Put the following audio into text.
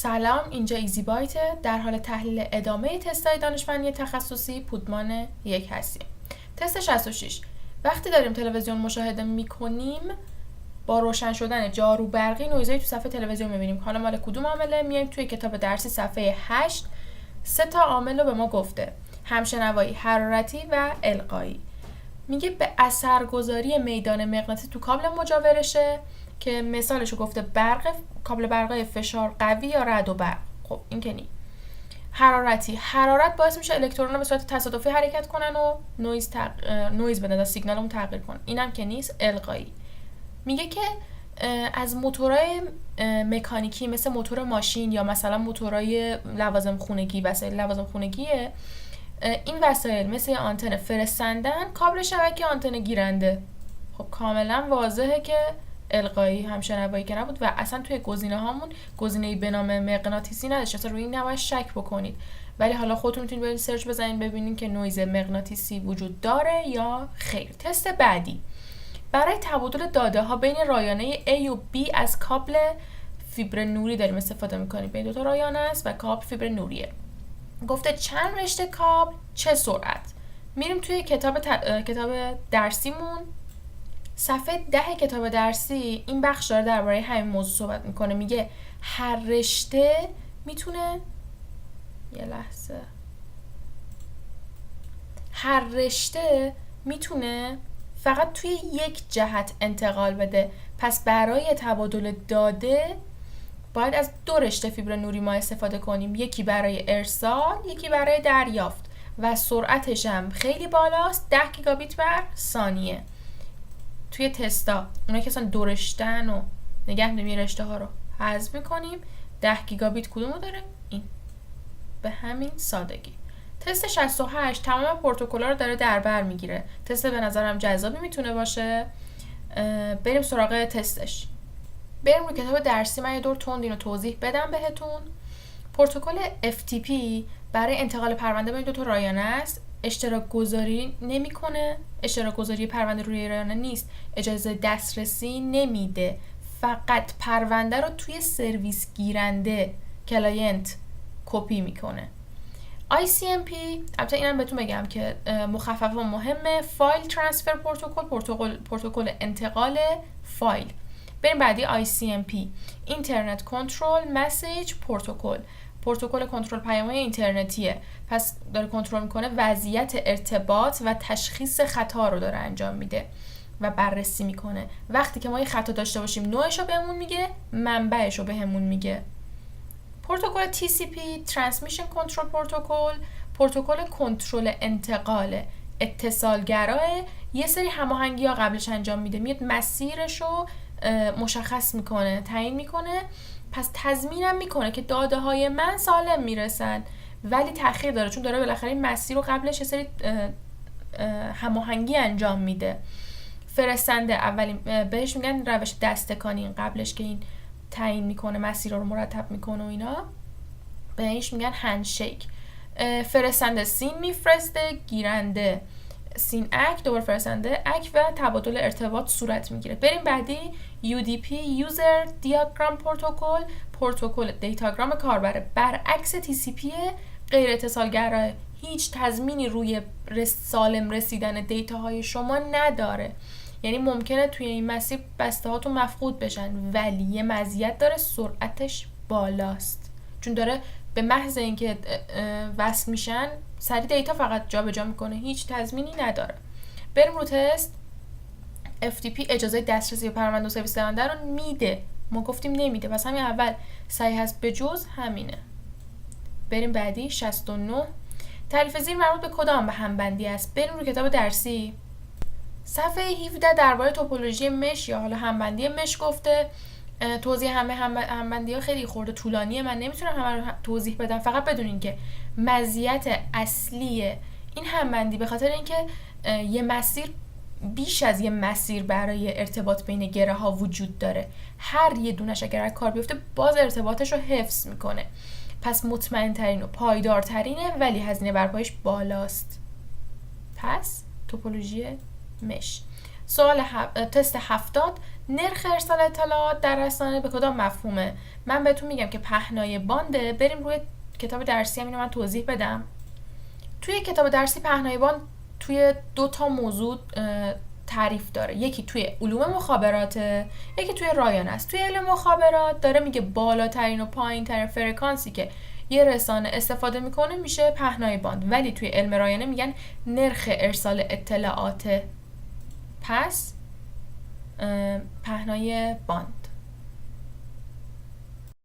سلام، اینجا ایزی بایته. در حال تحلیل ادامه تست‌های دانشمندی تخصصی پودمان 1 هستیم. تست 66. وقتی داریم تلویزیون مشاهده میکنیم با روشن شدن جارو برقی نویزایی تو صفحه تلویزیون میبینیم. حالا مال کدوم عامله؟ میایم توی کتاب درسی صفحه 8 3 تا عامل رو به ما گفته: همشنوایی، حرارتی و القایی. میگه به اثرگذاری میدان مغناطیسی تو کابل مجاورشه که مثالشو گفته کابل برقای فشار قوی یا رعد و برق. خب این که نی. حرارت باعث میشه الکترون‌ها به صورت تصادفی حرکت کنن و نویز بدن، سیگنالمون تغییر کنه. اینم که نیست. القایی میگه که از موتورهای مکانیکی مثل موتور ماشین یا مثلا موتورهای لوازم خونگی، وسایل لوازم خونگیه، این وسایل مثل آنتن فرستندن کابل شبکه آنتن گیرنده. خب کاملا واضحه که القایی، همشنوایی که نبود و اصلا توی گزینه هامون گزینه‌ای به نام مغناطیسی نداشت. اصلا روی این نباید شک بکنید، ولی حالا خودتون میتونید برید سرچ بزنید ببینید که نویز مغناطیسی وجود داره یا خیر. تست بعدی: برای تبادل داده ها بین رایانه A و B از کابل فیبر نوری داریم استفاده میکنیم. بین دو تا رایانه است و کابل فیبر نوریه. گفته چند رشته کابل، چه سرعت. میریم توی کتاب درسیمون صفحه 10 کتاب درسی. این بخش داره درباره همین موضوع صحبت میکنه. میگه هر رشته میتونه فقط توی یک جهت انتقال بده. پس برای تبادل داده باید از 2 رشته فیبر نوری ما استفاده کنیم، یکی برای ارسال، یکی برای دریافت و سرعتش هم خیلی بالاست، 10 گیگابیت بر ثانیه. توی تستا اونایی که اصلا 2 رشته‌ن و نگه می‌داریم رشته ها رو حذف می‌کنیم. 10 گیگابیت کدومو داره؟ این. به همین سادگی. تست 68 تمام پروتکل‌ها رو داره در بر میگیره. تست به نظرم جذابی میتونه باشه. بریم سراغ تستش. بریم روی کتاب درسی. من یه دور تند اینو توضیح بدم بهتون. پروتکل FTP برای انتقال پرونده بین دو تا رایانه است. اشتراک گذاری نمی‌کنه. اشتراک گذاری پرونده روی رایانه نیست. اجازه دسترسی نمیده. فقط پرونده رو توی سرویس گیرنده کلاینت کپی میکنه. ICMP البته اینم بهتون بگم که مخفف و مهمه. فایل ترانسفر پروتکل انتقال فایل. بریم بعدی ICMP اینترنت کنترل مسیج پروتکل کنترل پیام‌های اینترنتیه. پس داره کنترل میکنه وضعیت ارتباط و تشخیص خطا رو داره انجام میده و بررسی میکنه. وقتی که ما یه خطا داشته باشیم نوعش رو بهمون میگه، منبعش رو بهمون میگه. پروتکل TCP ترانسمیشن کنترل پروتکل کنترل انتقال اتصالگراه. یه سری هماهنگی‌ها قبلش انجام میده، میاد مسیرش رو مشخص میکنه، تعیین میکنه. پس تضمینم میکنه که داده های من سالم میرسن، ولی تأخیر داره چون داره بالاخره این مسیر رو قبلش یه سری هماهنگی انجام میده. فرستنده اولین بهش میگن روش دستکانی، قبلش که این تعیین میکنه مسیر رو مرتب میکنه و اینا بهش میگن هندشیک. فرستنده سین میفرسته، گیرنده سین اک، دوباره فرستنده اک و تبادل ارتباط صورت میگیره. بریم بعدی UDP یوزر دیاگرام پروتکل دیتاگرام کاربره. برعکس TCP غیر اتصالگراه، هیچ تضمینی روی سالم رسیدن دیتاهای شما نداره. یعنی ممکنه توی این مسیر بسته هاتون مفقود بشن، ولی یه مزیت داره، سرعتش بالاست چون داره به محض اینکه وصل میشن سریع دیتا فقط جابجا میکنه، هیچ تضمینی نداره. بریم رو تست. FTP اجازه دسترسی به پرونده و سرویس دهنده رو میده، ما گفتیم نمیده، پس همین اول صحیح هست به جز همینه. بریم بعدی 69 تعریف زیر مربوط به کدام به همبندی است. بریم رو کتاب درسی صفحه 17 درباره توپولوژی مش یا حالا همبندی مش گفته. توضیح همه همبندی ها خیلی خورده طولانیه، من نمیتونم همه رو توضیح بدم. فقط بدونین که مزیت اصلی این همبندی به خاطر اینکه یه مسیر بیش از یه مسیر برای ارتباط بین گره ها وجود داره، هر یه دونش اگر کار بیفته باز ارتباطش رو حفظ میکنه. پس مطمئن ترین و پایدار ترینه ولی هزینه برپایش بالاست. پس توپولوژی مش. تست 70 نرخ ارسال اطلاعات در رسانه به کدام مفهومه؟ من بهتون میگم که پهنای بانده. بریم روی کتاب درسی هم اینو من توضیح بدم. توی کتاب درسی پهنای باند توی 2 تا موضوع تعریف داره. یکی توی علوم مخابراته، یکی توی رایان است. توی علم مخابرات داره میگه بالاترین و پایین‌ترین فرکانسی که یه رسانه استفاده میکنه میشه پهنای باند، ولی توی علم رایانه میگن نرخ ارسال اطلاعات. پس پهنای باند.